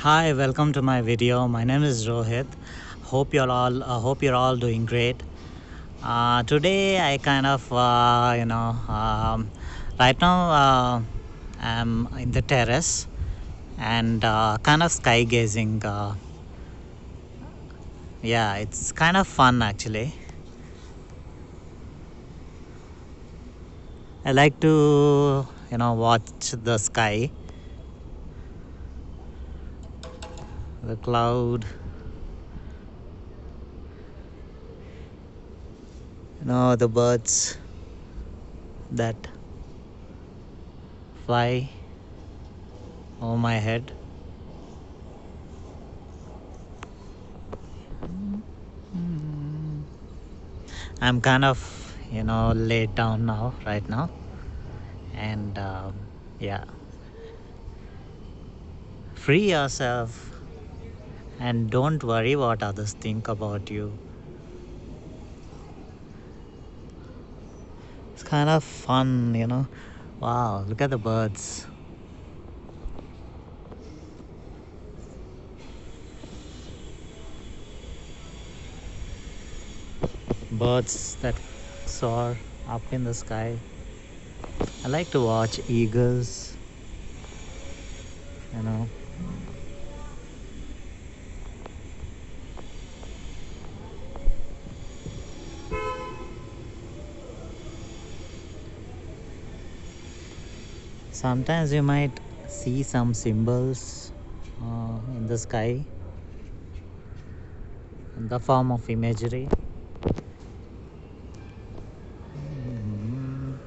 Hi, welcome to my video. My name is Rohit. Hope you're all doing great. Today I kind of right now I'm in the terrace and kind of sky gazing. Yeah, it's kind of fun actually. I like to watch the sky, the cloud, the birds that fly over my head. I'm kind of laid down now right now, and yeah, free yourself and don't worry what others think about you. It's kind of fun. Wow, look at the birds. Birds that soar up in the sky. I like to watch eagles, you know. Sometimes you might see some symbols in the sky in the form of imagery. Mhm.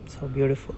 So beautiful.